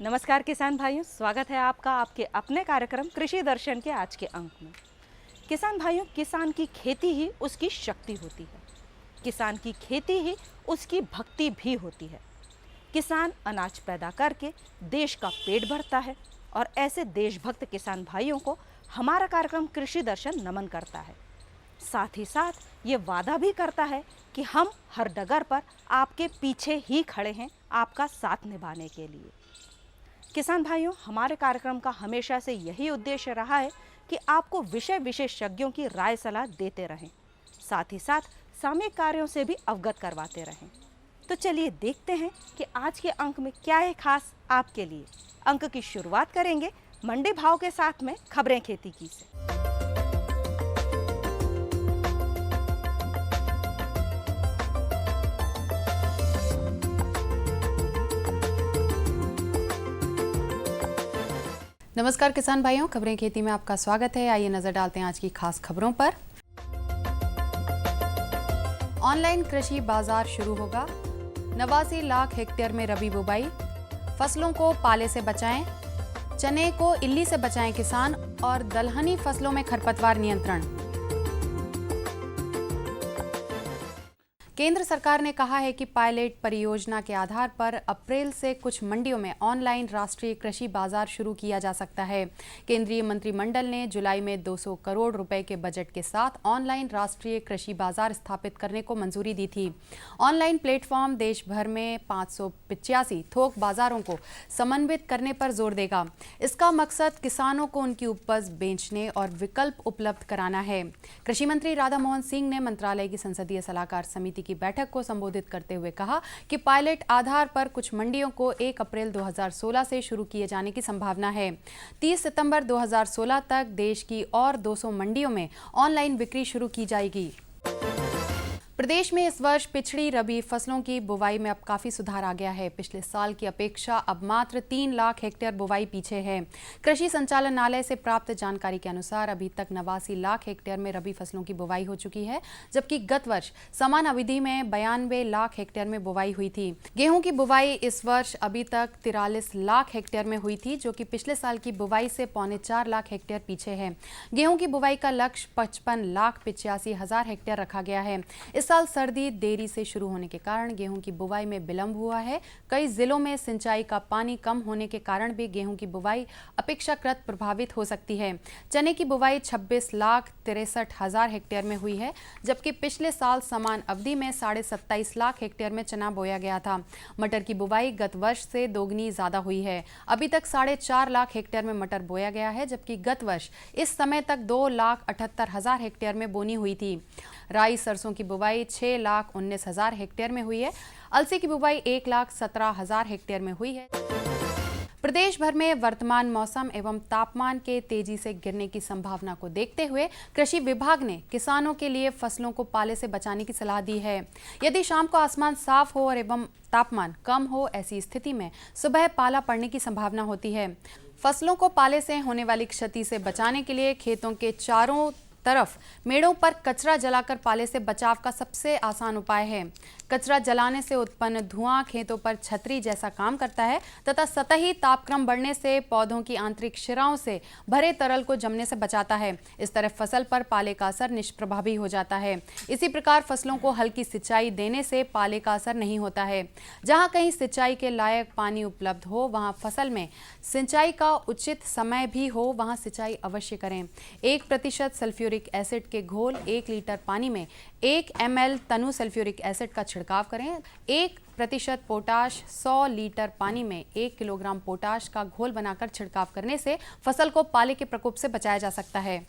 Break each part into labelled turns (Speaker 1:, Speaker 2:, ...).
Speaker 1: नमस्कार किसान भाइयों, स्वागत है आपका आपके अपने कार्यक्रम कृषि दर्शन के आज के अंक में। किसान भाइयों, किसान की खेती ही उसकी शक्ति होती है। किसान की खेती ही उसकी भक्ति भी होती है। किसान अनाज पैदा करके देश का पेट भरता है और ऐसे देशभक्त किसान भाइयों को हमारा कार्यक्रम कृषि दर्शन नमन करता है। साथ ही साथ ये वादा भी करता है कि हम हर डगर पर आपके पीछे ही खड़े हैं, आपका साथ निभाने के लिए। किसान भाइयों, हमारे कार्यक्रम का हमेशा से यही उद्देश्य रहा है कि आपको विषय विशेषज्ञों की राय सलाह देते रहें, साथ ही साथ सामयिक कार्यों से भी अवगत करवाते रहें। तो चलिए देखते हैं कि आज के अंक में क्या है खास आपके लिए। अंक की शुरुआत करेंगे मंडी भाव के साथ में खबरें खेती की से।
Speaker 2: नमस्कार किसान भाइयों, खबरें खेती में आपका स्वागत है। आइए नजर डालते हैं आज की खास खबरों पर। ऑनलाइन कृषि बाजार शुरू होगा। 89 लाख हेक्टेयर में रबी बुवाई। फसलों को पाले से बचाएं। चने को इल्ली से बचाएं किसान। और दलहनी फसलों में खरपतवार नियंत्रण। केंद्र सरकार ने कहा है कि पायलट परियोजना के आधार पर अप्रैल से कुछ मंडियों में ऑनलाइन राष्ट्रीय कृषि बाजार शुरू किया जा सकता है। केंद्रीय मंत्रिमंडल ने जुलाई में 200 करोड़ रुपए के बजट के साथ ऑनलाइन राष्ट्रीय कृषि बाजार स्थापित करने को मंजूरी दी थी। ऑनलाइन प्लेटफॉर्म देश भर में 585 थोक बाजारों को समन्वित करने पर जोर देगा। इसका मकसद किसानों को उनकी उपज बेचने और विकल्प उपलब्ध कराना है। कृषि मंत्री राधा मोहन सिंह ने मंत्रालय की संसदीय सलाहकार समिति की बैठक को संबोधित करते हुए कहा कि पायलट आधार पर कुछ मंडियों को 1 अप्रैल 2016 से शुरू किए जाने की संभावना है। 30 सितंबर 2016 तक देश की और 200 मंडियों में ऑनलाइन बिक्री शुरू की जाएगी। प्रदेश में इस वर्ष पिछड़ी रबी फसलों की बुवाई में अब काफी सुधार आ गया है। पिछले साल की अपेक्षा अब मात्र 3 लाख हेक्टेयर बुवाई पीछे है। कृषि संचालनालय से प्राप्त जानकारी के अनुसार अभी तक 89 लाख हेक्टेयर में रबी फसलों की बुवाई हो चुकी है, जबकि गत वर्ष समान अवधि में 92 लाख हेक्टेयर में बुवाई हुई थी। गेहूं की बुवाई इस वर्ष अभी तक 43 लाख हेक्टेयर में हुई थी, जो कि पिछले साल की बुवाई से 3.25 लाख हेक्टेयर पीछे है। गेहूं की बुवाई का लक्ष्य 55,85,000 हेक्टेयर रखा गया है। इस साल सर्दी देरी से शुरू होने के कारण गेहूं की बुवाई में विलंब हुआ है। कई जिलों में सिंचाई का पानी कम होने के कारण भी गेहूं की बुवाई अपेक्षाकृत प्रभावित हो सकती है। चने की बुवाई 26,63,000 हेक्टेयर में हुई है, जबकि पिछले साल समान अवधि में 27.5 लाख हेक्टेयर में चना बोया गया था। मटर की बुवाई गत वर्ष से दोगुनी ज्यादा हुई है। अभी तक 4.5 लाख हेक्टेयर में मटर बोया गया है, जबकि गत वर्ष इस समय तक 2,78,000 हेक्टेयर में बोनी हुई थी। राई सरसों की बुवाई 6,19,000 हेक्टेयर में हुई है। अलसी की बुवाई 1,17,000 हेक्टेयर में हुई है। प्रदेश भर में वर्तमान मौसम एवं तापमान के तेजी से गिरने की संभावना को देखते हुए कृषि विभाग ने किसानों के लिए फसलों को पाले से बचाने की सलाह दी है। यदि शाम को आसमान साफ हो और एवं तापमान कम हो, ऐसी स्थिति में सुबह पाला पड़ने की संभावना होती है। फसलों को पाले से होने वाली क्षति से बचाने के लिए खेतों के चारों तरफ मेड़ों पर कचरा जलाकर पाले से बचाव का सबसे आसान उपाय है। कचरा जलाने से उत्पन्न धुआं खेतों पर छतरी जैसा काम करता है तथा सतही तापक्रम बढ़ने से पौधों की आंतरिक शिराओं से भरे तरल को जमने से बचाता है। इस तरह फसल पर पाले का असर निष्प्रभावी हो जाता है। इसी प्रकार फसलों को हल्की सिंचाई देने से पाले का असर नहीं होता है। जहां कहीं सिंचाई के लायक पानी उपलब्ध हो, वहां फसल में सिंचाई का उचित समय भी हो, वहां सिंचाई अवश्य करें। 1% सल्फ्यूरिक एसिड के घोल 1 लीटर पानी में 1 ml तनु सल्फ्यूरिक एसिड का छिड़काव करें। 1% पोटाश 100 लीटर पानी में 1 किलोग्राम पोटाश का घोल बनाकर छिड़काव करने से फसल को पाले के प्रकोप से बचाया जा सकता है।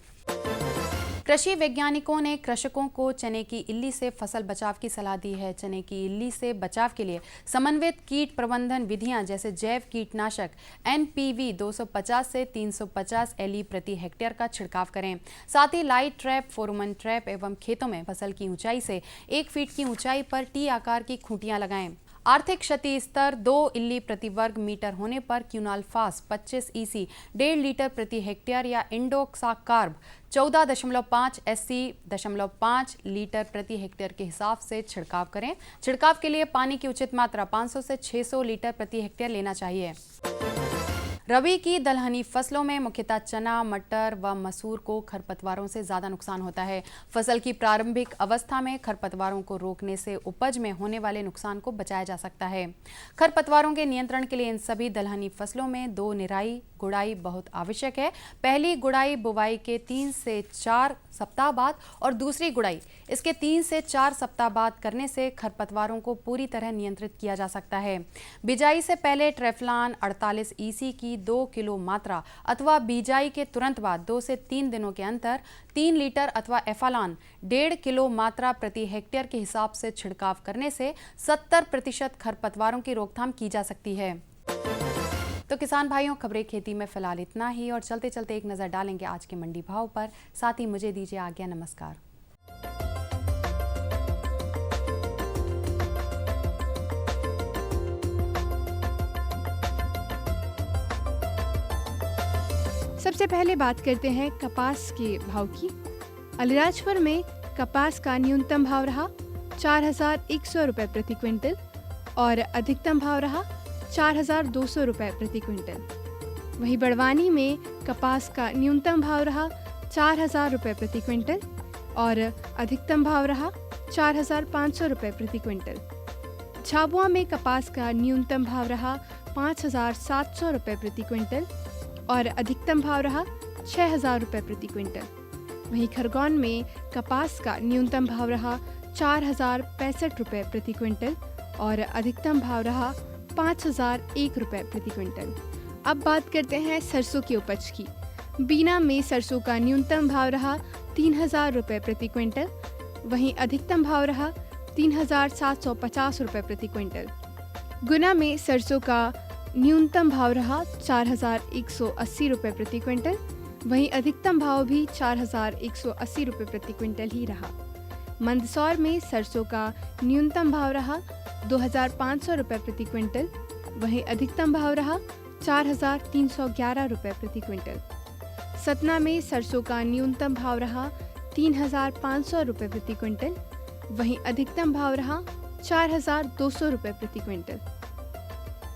Speaker 2: कृषि वैज्ञानिकों ने कृषकों को चने की इल्ली से फसल बचाव की सलाह दी है। चने की इल्ली से बचाव के लिए समन्वित कीट प्रबंधन विधियां जैसे जैव कीटनाशक NPV 250 से 350 LE प्रति हेक्टेयर का छिड़काव करें। साथ ही लाइट ट्रैप, फेरोमोन ट्रैप एवं खेतों में फसल की ऊंचाई से 1 फीट की ऊंचाई पर T आकार की खूंटियां लगाएं। आर्थिक क्षति स्तर 2 इल्ली प्रति वर्ग मीटर होने पर क्यूनाल्फास 25 EC 1.5 लीटर प्रति हेक्टेयर या इंडोक्साकार्ब 14.5 SC 5 लीटर प्रति हेक्टेयर के हिसाब से छिड़काव करें। छिड़काव के लिए पानी की उचित मात्रा 500 से 600 लीटर प्रति हेक्टेयर लेना चाहिए। रबी की दलहनी फसलों में मुख्यतः चना, मटर व मसूर को खरपतवारों से ज़्यादा नुकसान होता है। फसल की प्रारंभिक अवस्था में खरपतवारों को रोकने से उपज में होने वाले नुकसान को बचाया जा सकता है। खरपतवारों के नियंत्रण के लिए इन सभी दलहनी फसलों में 2 निराई गुड़ाई बहुत आवश्यक है। पहली गुड़ाई बुवाई के 3 से 4 सप्ताह बाद और दूसरी गुड़ाई इसके 3 से 4 सप्ताह बाद करने से खरपतवारों को पूरी तरह नियंत्रित किया जा सकता है। बिजाई से पहले ट्रेफ्लान 48 EC की 2 किलो मात्रा अथवा बिजाई के तुरंत बाद 2 से 3 दिनों के अंतर 3 लीटर अथवा एफालान 1.5 किलो मात्रा प्रति हेक्टेयर के हिसाब से छिड़काव करने से 70% खरपतवारों की रोकथाम की जा सकती है। तो किसान भाइयों, खबरें खेती में फिलहाल इतना ही और चलते चलते एक नज़र डालेंगे आज के मंडी भाव पर। साथ ही मुझे दीजिए आज्ञा। नमस्कार।
Speaker 3: सबसे पहले बात करते हैं कपास के भाव की। अलीराजपुर में कपास का न्यूनतम भाव रहा 4,100 रुपये प्रति क्विंटल और अधिकतम भाव रहा 4,200 रुपये प्रति क्विंटल। वहीं बड़वानी में कपास का न्यूनतम भाव रहा 4,000 रुपये प्रति क्विंटल और अधिकतम भाव रहा 4,500 रुपये प्रति क्विंटल। झाबुआ में कपास का न्यूनतम भाव रहा 5,700 रुपये प्रति क्विंटल और अधिकतम भाव रहा 6,000 रुपये प्रति क्विंटल। वहीं खरगोन में कपास का न्यूनतम भाव रहा 4,065 रुपये प्रति क्विंटल और अधिकतम भाव रहा 5,001 रुपये प्रति क्विंटल। अब बात करते हैं सरसों की उपज की। बीना में सरसों का न्यूनतम भाव रहा 3,000 रुपये प्रति क्विंटल, वहीं अधिकतम भाव रहा 3,750 रुपये प्रति क्विंटल। गुना में सरसों का न्यूनतम भाव रहा 4,180 रुपये प्रति क्विंटल, वहीं अधिकतम भाव भी 4,180 रुपये प्रति क्विंटल ही रहा। मंदसौर में सरसों का न्यूनतम भाव रहा 2,500 रुपये प्रति क्विंटल, वहीं अधिकतम भाव रहा 4,311 रुपये प्रति क्विंटल। सतना में सरसों का न्यूनतम भाव रहा 3,500 रुपये प्रति क्विंटल, वहीं अधिकतम भाव रहा 4,200 रुपये प्रति क्विंटल।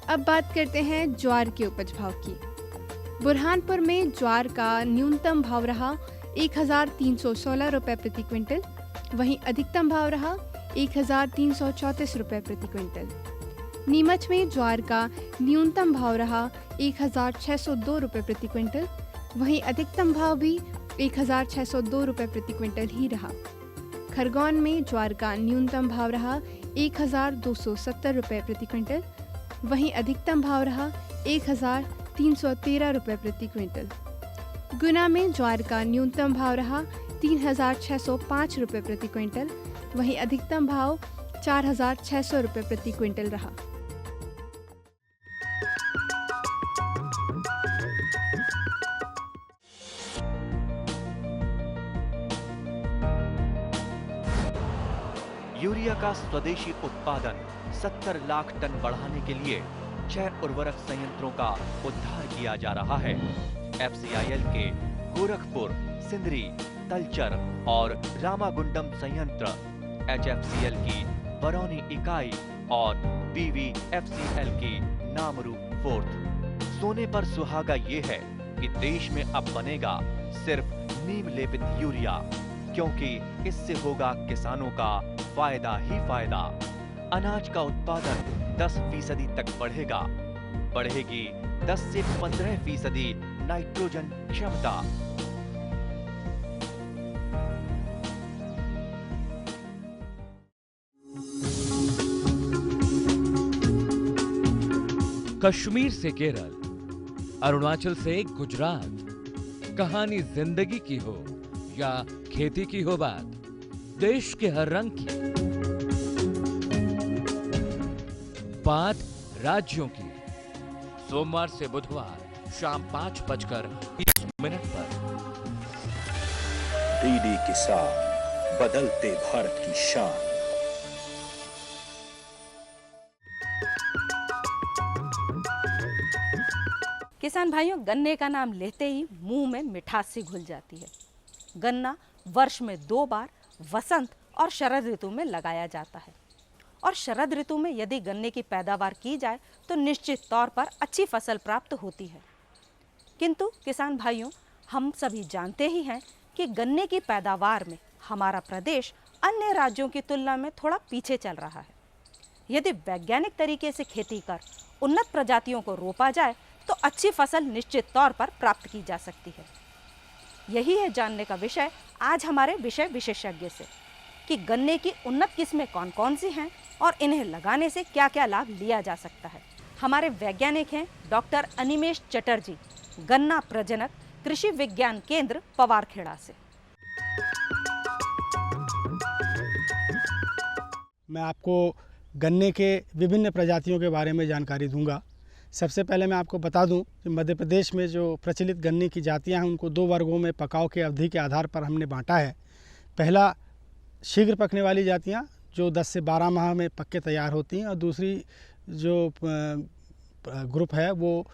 Speaker 3: अब बात करते हैं ज्वार के उपज भाव की। बुरहानपुर में ज्वार का न्यूनतम भाव रहा 1,316 रुपये प्रति क्विंटल, वहीं अधिकतम भाव रहा 1,334 रुपये प्रति क्विंटल। नीमच में ज्वार का न्यूनतम भाव रहा 1,602 रुपये प्रति क्विंटल, वहीं अधिकतम भाव भी 1,602 रुपये प्रति क्विंटल ही रहा। खरगोन में ज्वार का न्यूनतम भाव रहा 1,270 रुपये प्रति क्विंटल, वहीं अधिकतम भाव रहा 1,313 रुपये प्रति क्विंटल। गुना में ज्वार का न्यूनतम भाव रहा 3,605 रुपये प्रति क्विंटल, वहीं अधिकतम भाव 4,600 रुपये प्रति क्विंटल रहा।
Speaker 4: यूरिया का स्वदेशी उत्पादन 70 लाख टन बढ़ाने के लिए 6 उर्वरक संयंत्रों का उद्धार किया जा रहा है। FCIL के गोरखपुर, सिंदरी, तलचर और रामागुंडम संयंत्र, HFCL की बरौनी इकाई और BVFCL की नामरू फोर्थ। सोने पर सुहागा ये है कि देश में अब बनेगा सिर्फ नीम लेपित यूरिया, क्योंकि इससे होगा किसानों का फायदा ही फायदा। अनाज का उत्पादन 10% तक बढ़ेगा। बढ़ेगी 10 से 15% नाइट्रोजन क्षमता।
Speaker 5: कश्मीर से केरल, अरुणाचल से गुजरात, कहानी जिंदगी की हो या खेती की हो बात, देश के हर रंग की बात राज्यों की। सोमवार से बुधवार शाम 5:20 पर
Speaker 6: डीडी किसान, बदलते भारत की शान।
Speaker 1: किसान भाइयों, गन्ने का नाम लेते ही मुंह में मिठास सी घुल जाती है। गन्ना वर्ष में 2 बार वसंत और शरद ऋतु में लगाया जाता है और शरद ऋतु में यदि गन्ने की पैदावार की जाए तो निश्चित तौर पर अच्छी फसल प्राप्त होती है। किंतु किसान भाइयों, हम सभी जानते ही हैं कि गन्ने की पैदावार में हमारा प्रदेश अन्य राज्यों की तुलना में थोड़ा पीछे चल रहा है। यदि वैज्ञानिक तरीके से खेती कर उन्नत प्रजातियों को रोपा जाए तो अच्छी फसल निश्चित तौर पर प्राप्त की जा सकती है। यही है जानने का विषय आज हमारे विषय विशेषज्ञ से कि गन्ने की उन्नत किस्में कौन कौन सी हैं और इन्हें लगाने से क्या क्या लाभ लिया जा सकता है। हमारे वैज्ञानिक हैं डॉक्टर अनिमेश चटर्जी, गन्ना प्रजनक, कृषि विज्ञान केंद्र पवारखेड़ा से।
Speaker 6: मैं आपको गन्ने के विभिन्न प्रजातियों के बारे में जानकारी दूंगा। सबसे पहले मैं आपको बता दूं कि मध्य प्रदेश में जो प्रचलित गन्ने की जातियां हैं उनको 2 वर्गों में पकाव के अवधि के आधार पर हमने बांटा है। पहला, शीघ्र पकने वाली जातियां जो 10 से 12 माह में पक के तैयार होती हैं, और दूसरी जो ग्रुप है वो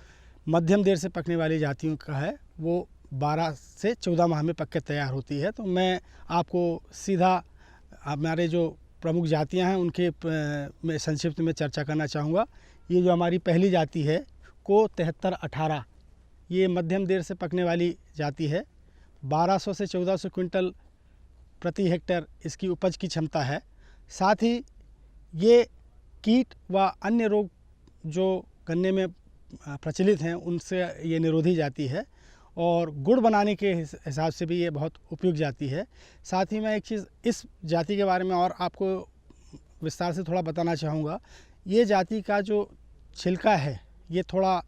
Speaker 6: मध्यम देर से पकने वाली जातियों का है, वो 12 से 14 माह में पक के तैयार होती है। तो मैं आपको सीधा हमारे जो प्रमुख जातियां हैं उनके में संक्षिप्त में चर्चा करना चाहूँगा। ये जो हमारी पहली जाति है को 7318, ये मध्यम देर से पकने वाली जाति है। 1200 से 1400 क्विंटल प्रति हेक्टेयर इसकी उपज की क्षमता है। साथ ही ये कीट व अन्य रोग जो गन्ने में प्रचलित हैं उनसे ये निरोधी जाती है और गुड़ बनाने के हिसाब से भी ये बहुत उपयुक्त जाती है। साथ ही मैं एक चीज़ इस जाति के बारे में और आपको विस्तार से थोड़ा बताना चाहूँगा। ये जाति का जो छिलका है ये थोड़ा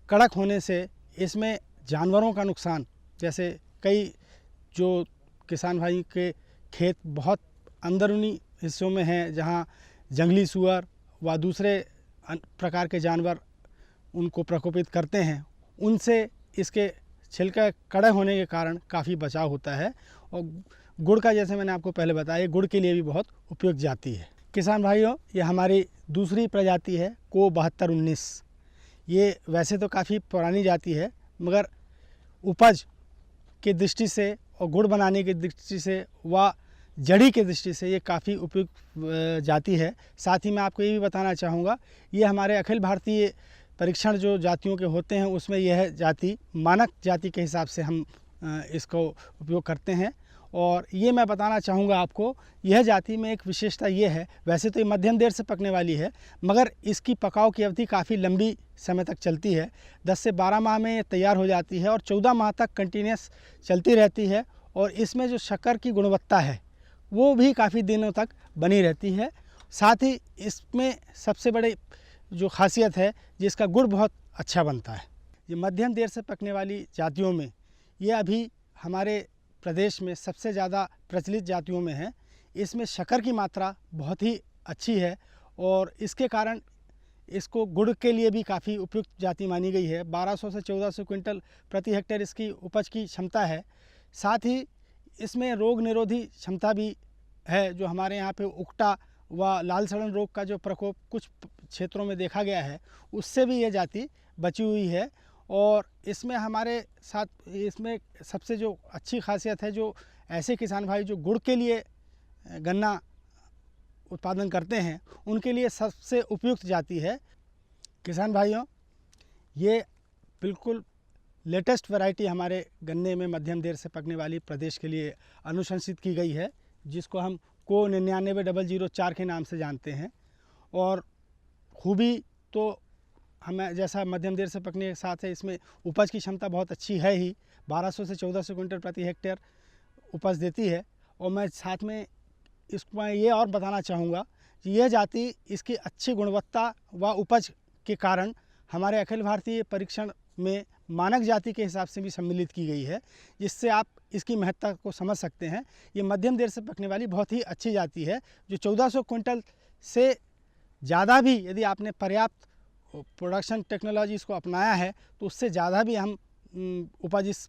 Speaker 6: कड़क होने से इसमें जानवरों का नुकसान, जैसे कई जो किसान भाई के खेत बहुत अंदरूनी हिस्सों में हैं जहाँ जंगली सुअर व दूसरे प्रकार के जानवर उनको प्रकोपित करते हैं, उनसे इसके छिलका कड़े होने के कारण काफ़ी बचाव होता है। और गुड़ का, जैसे मैंने आपको पहले बताया, गुड़ के लिए भी बहुत उपयुक्त जाति है। किसान भाइयों, ये हमारी दूसरी प्रजाति है को 7219। ये वैसे तो काफ़ी पुरानी जाति है मगर उपज की दृष्टि से और गुड़ बनाने की दृष्टि से व जड़ी के दृष्टि से ये काफ़ी उपयुक्त जाति है। साथ ही मैं आपको ये भी बताना चाहूँगा, ये हमारे अखिल भारतीय परीक्षण जो जातियों के होते हैं उसमें यह जाति मानक जाति के हिसाब से हम इसको उपयोग करते हैं। और ये मैं बताना चाहूँगा आपको, यह जाति में एक विशेषता ये है, वैसे तो ये मध्यम देर से पकने वाली है मगर इसकी पकाव की अवधि काफ़ी लंबी समय तक चलती है। 10 से 12 माह में ये तैयार हो जाती है और 14 माह तक कंटिन्यूस चलती रहती है। और इसमें जो शक्कर की गुणवत्ता है वो भी काफ़ी दिनों तक बनी रहती है। साथ ही इसमें सबसे बड़ी जो खासियत है, जिसका गुड़ बहुत अच्छा बनता है। ये मध्यम देर से पकने वाली जातियों में ये अभी हमारे प्रदेश में सबसे ज़्यादा प्रचलित जातियों में है। इसमें शक्कर की मात्रा बहुत ही अच्छी है और इसके कारण इसको गुड़ के लिए भी काफ़ी उपयुक्त जाति मानी गई है। 1200 से 1400 क्विंटल प्रति हेक्टेयर इसकी उपज की क्षमता है। साथ ही इसमें रोग निरोधी क्षमता भी है। जो हमारे यहाँ पे उकटा व लाल सड़न रोग का जो प्रकोप कुछ क्षेत्रों में देखा गया है, उससे भी ये जाति बची हुई है। और इसमें हमारे साथ इसमें सबसे जो अच्छी खासियत है, जो ऐसे किसान भाई जो गुड़ के लिए गन्ना उत्पादन करते हैं उनके लिए सबसे उपयुक्त जाति है। किसान भाइयों, ये बिल्कुल लेटेस्ट वैरायटी हमारे गन्ने में मध्यम देर से पकने वाली प्रदेश के लिए अनुशंसित की गई है, जिसको हम को 99-004 के नाम से जानते हैं। और खूबी तो हमें जैसा मध्यम देर से पकने के साथ है, इसमें उपज की क्षमता बहुत अच्छी है ही। 1200 से 1400 क्विंटल प्रति हेक्टेयर उपज देती है। और मैं साथ में इसको मैं ये और बताना चाहूँगा कि यह जाति इसकी अच्छी गुणवत्ता व उपज के कारण हमारे अखिल भारतीय परीक्षण में मानक जाति के हिसाब से भी सम्मिलित की गई है, जिससे आप इसकी महत्ता को समझ सकते हैं। ये मध्यम देर से पकने वाली बहुत ही अच्छी जाति है, जो 1400 क्विंटल से ज़्यादा भी यदि आपने पर्याप्त प्रोडक्शन टेक्नोलॉजी इसको अपनाया है तो उससे ज़्यादा भी हम उपज इस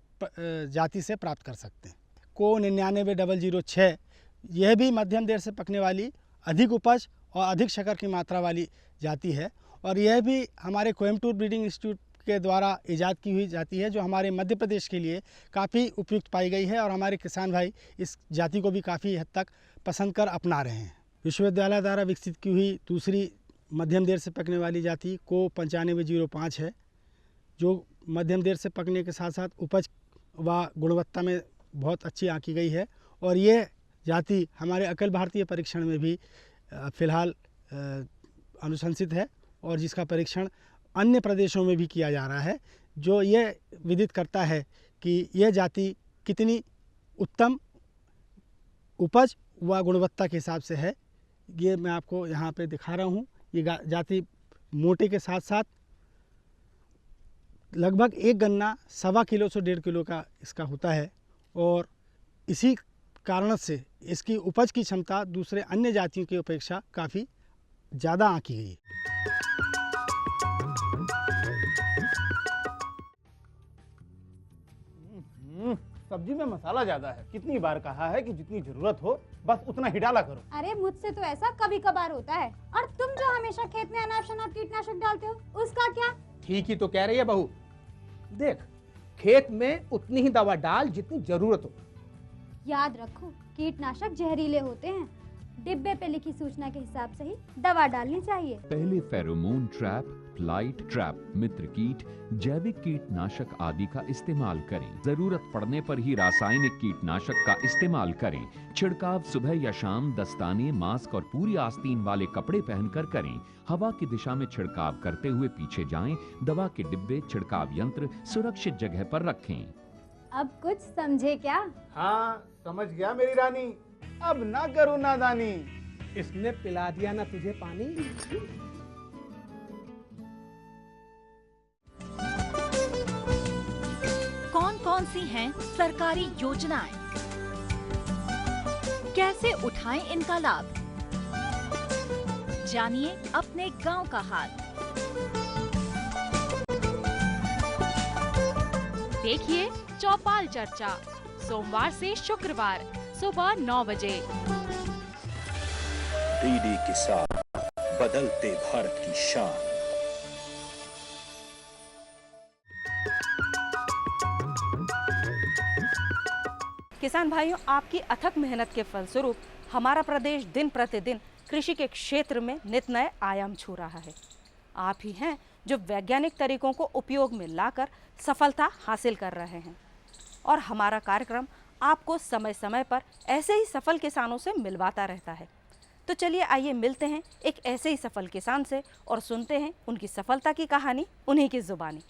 Speaker 6: जाति से प्राप्त कर सकते हैं। को 99-006 यह भी मध्यम देर से पकने वाली अधिक उपज और अधिक शक्कर की मात्रा वाली जाति है। और यह भी हमारे कोयम्बटूर ब्रीडिंग इंस्टीट्यूट के द्वारा ईजाद की हुई जाती है, जो हमारे मध्य प्रदेश के लिए काफ़ी उपयुक्त पाई गई है और हमारे किसान भाई इस जाति को भी काफ़ी हद तक पसंद कर अपना रहे हैं। विश्वविद्यालय द्वारा विकसित की हुई दूसरी मध्यम देर से पकने वाली जाति को 9505 है, जो मध्यम देर से पकने के साथ साथ उपज व गुणवत्ता में बहुत अच्छी आंकी गई है और ये जाति हमारे अखिल भारतीय परीक्षण में भी फ़िलहाल अनुशंसित है और जिसका परीक्षण अन्य प्रदेशों में भी किया जा रहा है, जो ये विदित करता है कि यह जाति कितनी उत्तम उपज व गुणवत्ता के हिसाब से है। ये मैं आपको यहाँ पे दिखा रहा हूँ। ये जाति मोटे के साथ साथ लगभग एक गन्ना 1.25 किलो से 1.5 किलो का इसका होता है और इसी कारण से इसकी उपज की क्षमता दूसरे अन्य जातियों की अपेक्षा काफ़ी ज़्यादा आंकी गई है।
Speaker 7: सब्जी में मसाला ज्यादा है। कितनी बार कहा है कि जितनी जरूरत हो बस उतना ही डाला करो।
Speaker 8: अरे मुझसे तो ऐसा कभी कभार होता है। और तुम जो हमेशा खेत में अनाप शनाप कीटनाशक डालते हो, उसका क्या?
Speaker 7: ठीक ही तो कह रही है बहू। देख, खेत में उतनी ही दवा डाल जितनी जरूरत हो।
Speaker 8: याद रखो, कीटनाशक जहरीले होते हैं। डिब्बे पे लिखी सूचना के हिसाब से ही दवा डालनी चाहिए।
Speaker 9: पहले फेरोमोन ट्रैप, फ्लाइट ट्रैप, मित्र कीट, जैविक कीटनाशक आदि का इस्तेमाल करें। जरूरत पड़ने पर ही रासायनिक कीटनाशक का इस्तेमाल करें। छिड़काव सुबह या शाम दस्ताने, मास्क और पूरी आस्तीन वाले कपड़े पहनकर करें। हवा की दिशा में छिड़काव करते हुए पीछे जाएं। दवा के डिब्बे, छिड़काव यंत्र सुरक्षित जगह पर रखें।
Speaker 8: अब कुछ समझे क्या?
Speaker 7: हाँ, समझ गया मेरी रानी। अब ना करो नादानी। इसने पिला दिया ना तुझे पानी।
Speaker 10: कौन कौन सी हैं सरकारी योजनाएं? कैसे उठाएं इनका लाभ? जानिए अपने गांव का हाल। देखिए चौपाल चर्चा, सोमवार से शुक्रवार सुबह 9 बजे।
Speaker 11: डीडी किसान, बदलते भारत की शान।
Speaker 1: किसान भाइयों, आपकी अथक मेहनत के फलस्वरूप हमारा प्रदेश दिन प्रतिदिन कृषि के क्षेत्र में नित नए आयाम छू रहा है। आप ही हैं जो वैज्ञानिक तरीकों को उपयोग में लाकर सफलता हासिल कर रहे हैं और हमारा कार्यक्रम आपको समय समय पर ऐसे ही सफल किसानों से मिलवाता रहता है। तो चलिए आइए मिलते हैं एक ऐसे ही सफल किसान से और सुनते हैं उनकी सफलता की कहानी उन्हीं की जुबानी।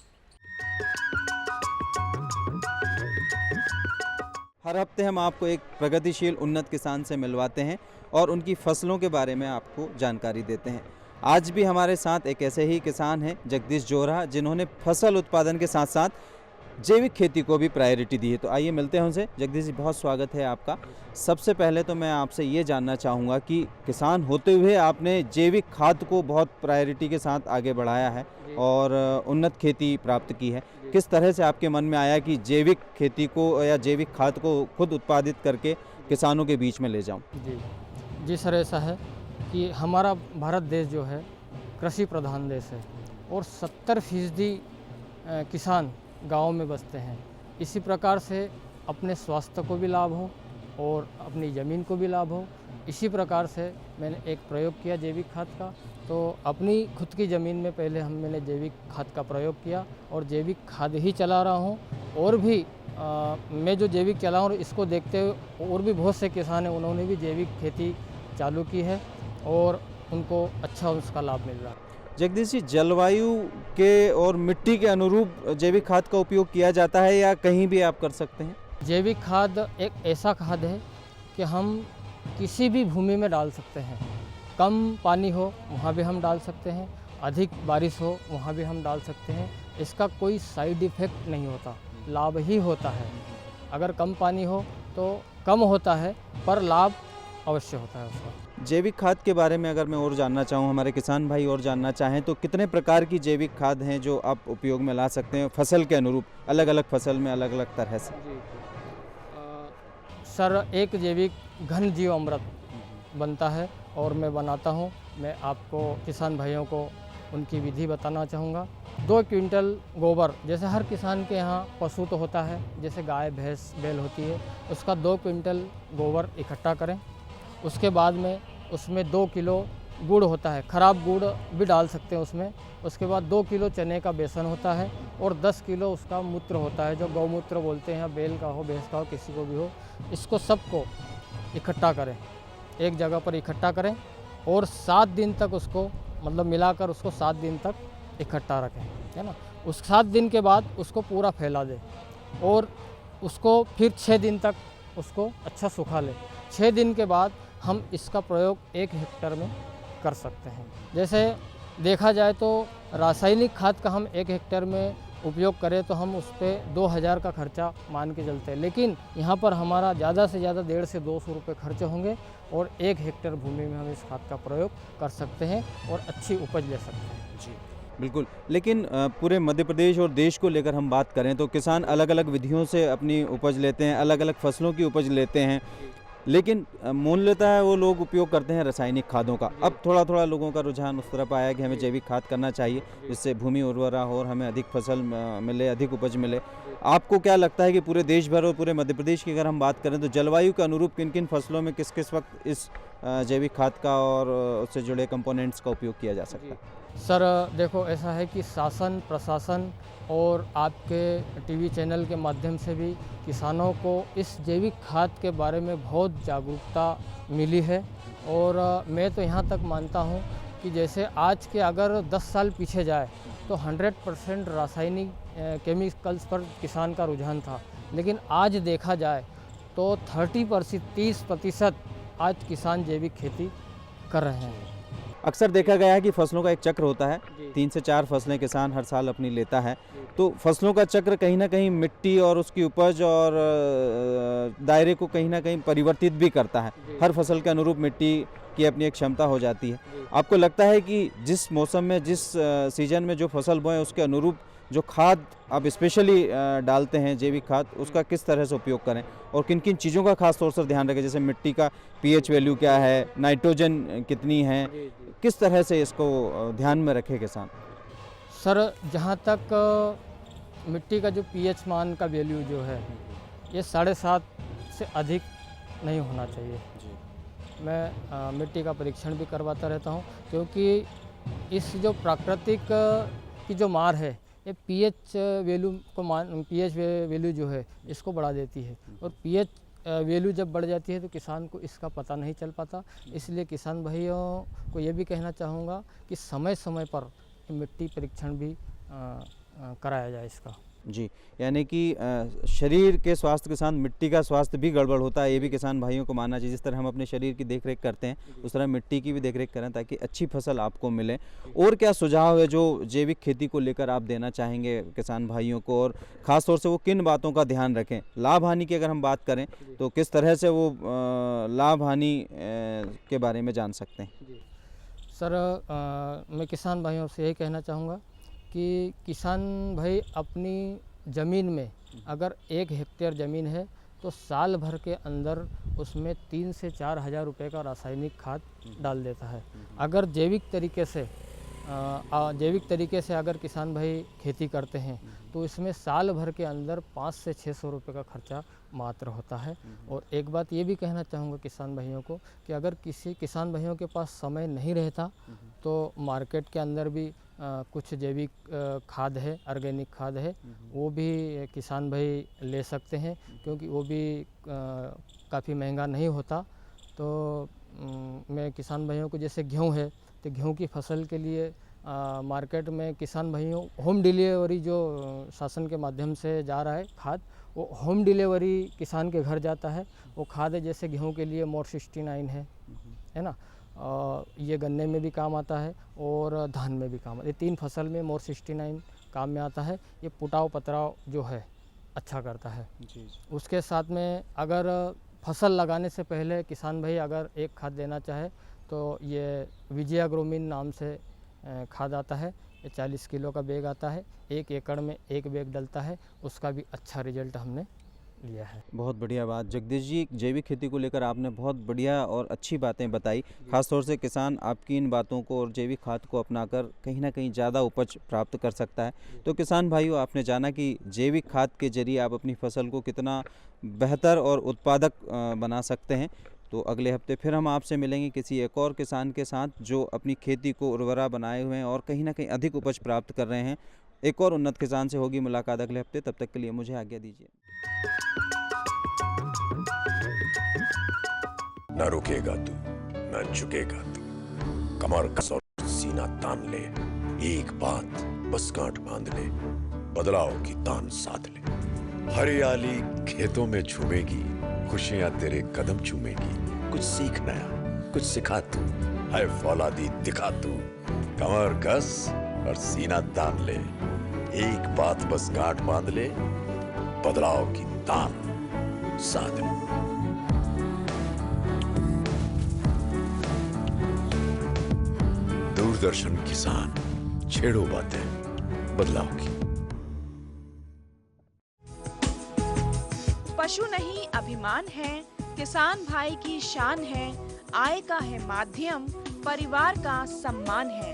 Speaker 12: हर हफ्ते हम आपको एक प्रगतिशील उन्नत किसान से मिलवाते हैं और उनकी फसलों के बारे में आपको जानकारी देते हैं। आज भी हमारे साथ एक ऐसे ही किसान हैं, जगदीश जोरा, जिन्होंने फसल उत्पादन के साथ साथ जैविक खेती को भी प्रायोरिटी दी है। तो आइए मिलते हैं उनसे। जगदीश जी, बहुत स्वागत है आपका। सबसे पहले तो मैं आपसे ये जानना चाहूँगा कि किसान होते हुए आपने जैविक खाद को बहुत प्रायोरिटी के साथ आगे बढ़ाया है और उन्नत खेती प्राप्त की है। किस तरह से आपके मन में आया कि जैविक खेती को या जैविक खाद को खुद उत्पादित करके किसानों के बीच में ले जाऊँ?
Speaker 13: जी सर, ऐसा है कि हमारा भारत देश जो है कृषि प्रधान देश है और 70% किसान गाँव में बसते हैं। इसी प्रकार से अपने स्वास्थ्य को भी लाभ हो और अपनी ज़मीन को भी लाभ हो। इसी प्रकार से मैंने एक प्रयोग किया जैविक खाद का। तो अपनी खुद की ज़मीन में पहले मैंने जैविक खाद का प्रयोग किया और जैविक खाद ही चला रहा हूँ। और भी मैं जो जैविक चला हूँ इसको देखते हुए और भी बहुत से किसान हैं, उन्होंने भी जैविक खेती चालू की है और उनको अच्छा उसका लाभ मिल रहा है।
Speaker 12: जगदीश जी, जलवायु के और मिट्टी के अनुरूप जैविक खाद का उपयोग किया जाता है या कहीं भी आप कर सकते हैं?
Speaker 13: जैविक खाद एक ऐसा खाद है कि हम किसी भी भूमि में डाल सकते हैं। कम पानी हो वहाँ भी हम डाल सकते हैं, अधिक बारिश हो वहाँ भी हम डाल सकते हैं। इसका कोई साइड इफ़ेक्ट नहीं होता, लाभ ही होता है। अगर कम पानी हो तो कम होता है पर लाभ अवश्य होता है उसका।
Speaker 12: जैविक खाद के बारे में अगर मैं और जानना चाहूँ, हमारे किसान भाई और जानना चाहें तो कितने प्रकार की जैविक खाद हैं जो आप उपयोग में ला सकते हैं फसल के अनुरूप, अलग अलग फसल में अलग अलग तरह से?
Speaker 13: सर, एक जैविक घन जीव अमृत बनता है और मैं बनाता हूँ। मैं आपको किसान भाइयों को उनकी विधि बताना चाहूँगा। 2 क्विंटल गोबर, जैसे हर किसान के यहाँ पशु तो होता है, जैसे गाय भैंस बैल होती है, उसका 2 क्विंटल गोबर इकट्ठा करें। उसके बाद में उसमें 2 किलो गुड़ होता है, ख़राब गुड़ भी डाल सकते हैं उसमें। उसके बाद 2 किलो चने का बेसन होता है और 10 किलो उसका मूत्र होता है, जो गौमूत्र बोलते हैं, बैल का हो भैंस का हो किसी को भी हो। इसको सबको इकट्ठा करें, एक जगह पर इकट्ठा करें और 7 दिन तक उसको मतलब मिलाकर उसको 7 दिन तक इकट्ठा रखें, है ना। उस 7 दिन के बाद उसको पूरा फैला दें और उसको फिर 6 दिन तक उसको अच्छा सुखा लें। 6 दिन के बाद हम इसका प्रयोग 1 हेक्टेयर में कर सकते हैं। जैसे देखा जाए तो रासायनिक खाद का हम 1 हेक्टेयर में उपयोग करें तो हम उस पर 2000 का खर्चा मान के चलते हैं, लेकिन यहाँ पर हमारा ज़्यादा से ज़्यादा 150 से 200 रुपये खर्च होंगे और 1 हेक्टेयर भूमि में हम इस खाद का प्रयोग कर सकते हैं और अच्छी उपज ले सकते हैं।
Speaker 12: जी बिल्कुल। लेकिन पूरे मध्य प्रदेश और देश को लेकर हम बात करें तो किसान अलग अलग विधियों से अपनी उपज लेते हैं, अलग अलग फसलों की उपज लेते हैं, लेकिन मूल्यतः वो लोग उपयोग करते हैं रासायनिक खादों का। अब थोड़ा थोड़ा लोगों का रुझान उस तरफ आया कि हमें जैविक खाद करना चाहिए, जिससे भूमि उर्वरा हो और हमें अधिक फसल मिले, अधिक उपज मिले। आपको क्या लगता है कि पूरे देश भर और पूरे मध्य प्रदेश की अगर हम बात करें तो जलवायु के अनुरूप किन किन फसलों में किस किस वक्त इस जैविक खाद का और उससे जुड़े कंपोनेंट्स का उपयोग किया जा सकता है?
Speaker 13: सर देखो, ऐसा है कि शासन प्रशासन और आपके टीवी चैनल के माध्यम से भी किसानों को इस जैविक खाद के बारे में बहुत जागरूकता मिली है। और मैं तो यहाँ तक मानता हूँ कि जैसे आज के अगर 10 साल पीछे जाए तो 100% रासायनिक केमिकल्स पर किसान का रुझान था, लेकिन आज देखा जाए तो 30% आज किसान जैविक खेती कर रहे हैं।
Speaker 12: अक्सर देखा गया है कि फसलों का एक चक्र होता है, 3 से 4 फसलें किसान हर साल अपनी लेता है, तो फसलों का चक्र कहीं ना कहीं मिट्टी और उसकी उपज और दायरे को कहीं ना कहीं परिवर्तित भी करता है। हर फसल के अनुरूप मिट्टी की अपनी एक क्षमता हो जाती है। आपको लगता है कि जिस मौसम में, जिस सीजन में जो फसल बोएं उसके अनुरूप जो खाद आप स्पेशली डालते हैं जैविक खाद, उसका किस तरह से उपयोग करें और किन किन चीज़ों का खास तौर से ध्यान रखें? जैसे मिट्टी का पीएच वैल्यू क्या है, नाइट्रोजन कितनी है, किस तरह से इसको ध्यान में रखे किसान?
Speaker 13: सर जहाँ तक मिट्टी का जो पीएच मान का वैल्यू जो है ये 7.5 से अधिक नहीं होना चाहिए। मैं मिट्टी का परीक्षण भी करवाता रहता हूँ, क्योंकि इस जो प्राकृतिक की जो मार है ये पीएच वैल्यू जो है इसको बढ़ा देती है, और पीएच वैल्यू जब बढ़ जाती है तो किसान को इसका पता नहीं चल पाता। इसलिए किसान भाइयों को ये भी कहना चाहूँगा कि समय समय पर मिट्टी परीक्षण भी कराया जाए इसका।
Speaker 12: जी, यानी कि शरीर के स्वास्थ्य के साथ मिट्टी का स्वास्थ्य भी गड़बड़ होता है, ये भी किसान भाइयों को मानना चाहिए। जिस तरह हम अपने शरीर की देखरेख करते हैं उस तरह मिट्टी की भी देखरेख करें ताकि अच्छी फसल आपको मिले। और क्या सुझाव है जो जैविक खेती को लेकर आप देना चाहेंगे किसान भाइयों को, और ख़ास तौर से वो किन बातों का ध्यान रखें? लाभ हानि की अगर हम बात करें तो किस तरह से वो लाभ हानि के बारे में जान सकते हैं?
Speaker 13: सर मैं किसान भाइयों से यही कहना चाहूँगा कि किसान भाई अपनी ज़मीन में अगर 1 हेक्टेयर ज़मीन है तो साल भर के अंदर उसमें 3 से 4 हज़ार रुपये का रासायनिक खाद डाल देता है। अगर जैविक तरीके से अगर किसान भाई खेती करते हैं तो इसमें साल भर के अंदर 5 से 600 रुपये का खर्चा मात्र होता है। और एक बात ये भी कहना चाहूँगा किसान भाइयों को कि अगर किसी किसान भाइयों के पास समय नहीं रहता तो मार्केट के अंदर भी कुछ जैविक खाद है, ऑर्गेनिक खाद है, वो भी किसान भाई ले सकते हैं, क्योंकि वो भी काफ़ी महंगा नहीं होता। तो मैं किसान भाइयों को, जैसे गेहूँ है तो गेहूँ की फसल के लिए मार्केट में किसान भाइयों होम डिलीवरी जो शासन के माध्यम से जा रहा है खाद, वो होम डिलीवरी किसान के घर जाता है। वो खाद है, जैसे गेहूँ के लिए मोर 69 है ना, ये गन्ने में भी काम आता है और धान में भी काम आता है। 3 फसल में मोर 69 काम में आता है। ये पुटाव पतराव जो है अच्छा करता है। उसके साथ में अगर फसल लगाने से पहले किसान भाई अगर एक खाद देना चाहे तो ये विजयाग्रोमिन नाम से खाद आता है। ये 40 किलो का बैग आता है, 1 एकड़ में 1 बैग डलता है। उसका भी अच्छा रिजल्ट हमने लिया है।
Speaker 12: बहुत बढ़िया बात जगदीश जी, जैविक खेती को लेकर आपने बहुत बढ़िया और अच्छी बातें बताई। खासतौर से किसान आपकी इन बातों को और जैविक खाद को अपनाकर कहीं ना कहीं ज़्यादा उपज प्राप्त कर सकता है। तो किसान भाइयों, आपने जाना कि जैविक खाद के जरिए आप अपनी फसल को कितना बेहतर और उत्पादक बना सकते हैं। तो अगले हफ्ते फिर हम आपसे मिलेंगे किसी एक और किसान के साथ जो अपनी खेती को उर्वरा बनाए हुए हैं और कहीं ना कहीं अधिक उपज प्राप्त कर रहे हैं। एक और उन्नत किसान से होगी मुलाकात अगले हफ्ते। तब तक के लिए मुझे आज्ञा दीजिए।
Speaker 11: न रुकेगा तू, न झुकेगा तू, कमर कस और सीना तान ले, एक बात बस गांठ बांध ले, बदलाव की तान साध ले। हरियाली खेतों में झूमेगी, खुशियां तेरे कदम चूमेगी। कुछ सीख नया, कुछ सिखा तू, है फौलादी दिखा तू, कमर कस और सीना तान ले, एक बात बस गांठ बांध ले, बदलाव की तान साध ले। दूरदर्शन किसान, छेड़ो बातें बदलाव की।
Speaker 14: पशु नहीं अभिमान है, किसान भाई की शान है, आय का है माध्यम, परिवार का सम्मान है।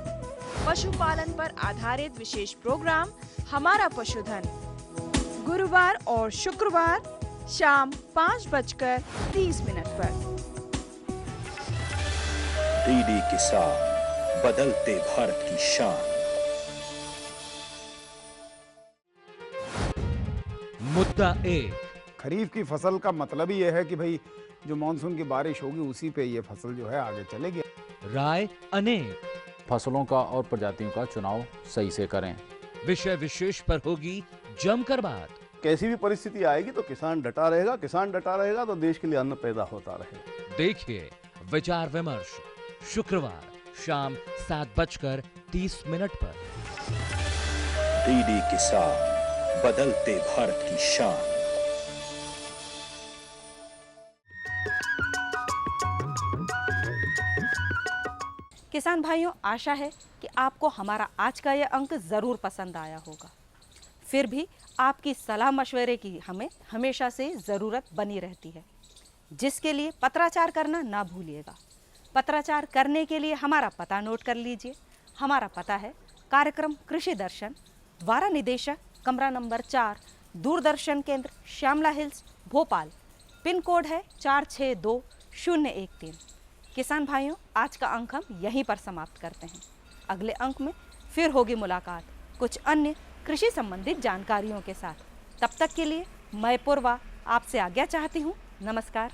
Speaker 14: पशुपालन पर आधारित विशेष प्रोग्राम हमारा पशुधन, गुरुवार और शुक्रवार शाम 5:30 पर।
Speaker 11: डीडी किसान, बदलते भारत की शान।
Speaker 5: मुद्दा एक,
Speaker 7: खरीफ की फसल का मतलब ही यह है कि भाई जो मानसून की बारिश होगी उसी पे ये फसल जो है आगे चलेगी।
Speaker 5: राय अनेक,
Speaker 15: फसलों का और प्रजातियों का चुनाव सही से करें।
Speaker 5: विषय विशेष पर होगी जमकर बात।
Speaker 16: कैसी भी परिस्थिति आएगी तो किसान डटा रहेगा, किसान डटा रहेगा तो देश के लिए अन्न पैदा होता रहेगा।
Speaker 5: देखिए विचार विमर्श शुक्रवार शाम 7:30 पर।
Speaker 11: डीडी किसान, बदलते भारत की शान।
Speaker 1: किसान भाइयों, आशा है कि आपको हमारा आज का यह अंक ज़रूर पसंद आया होगा। फिर भी आपकी सलाह मशवरे की हमें हमेशा से ज़रूरत बनी रहती है, जिसके लिए पत्राचार करना ना भूलिएगा। पत्राचार करने के लिए हमारा पता नोट कर लीजिए। हमारा पता है कार्यक्रम कृषि दर्शन, वारा निदेशक, कमरा number 4, Doordarshan Kendra, Shyamala Hills, Bhopal. Pin code है 462013। किसान भाइयों, आज का अंक हम यहीं पर समाप्त करते हैं। अगले अंक में फिर होगी मुलाकात कुछ अन्य कृषि संबंधित जानकारियों के साथ। तब तक के लिए मैं पूर्वा आपसे आज्ञा चाहती हूँ। नमस्कार।